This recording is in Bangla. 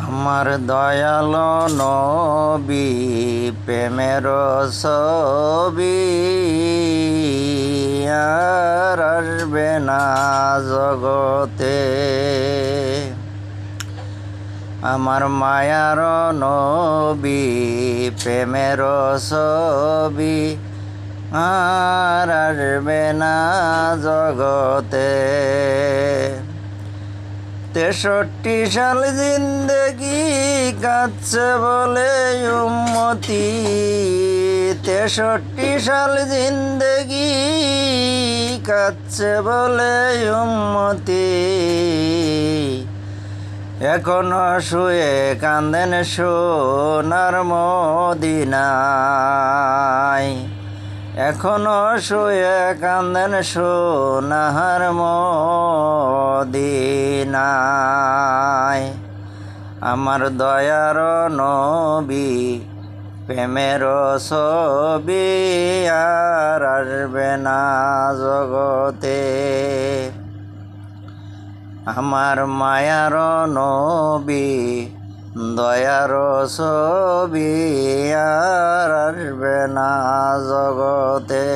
আমার দয়াল নবী প্রেমের ছবি আর আসবে না জগতে। আমার মায়ার নবী প্রেমের ছবি আর আসবে না জগতে। 63 সাল জিন্দেগি কাটছে বলে উম্মতি, 63 সাল জিন্দেগি কাটছে বলে উম্মতি। এখনো শুয়ে কান্দেন সোনার মদিনায়, এখনো শুয়ে কান্দেন সোনার মদিনায়। আমার দয়ার নবী প্রেমের ছবি আর আসবে না জগতে। আমার মায়ার নবী দয়ার ছবি আর আসবে না জগতে।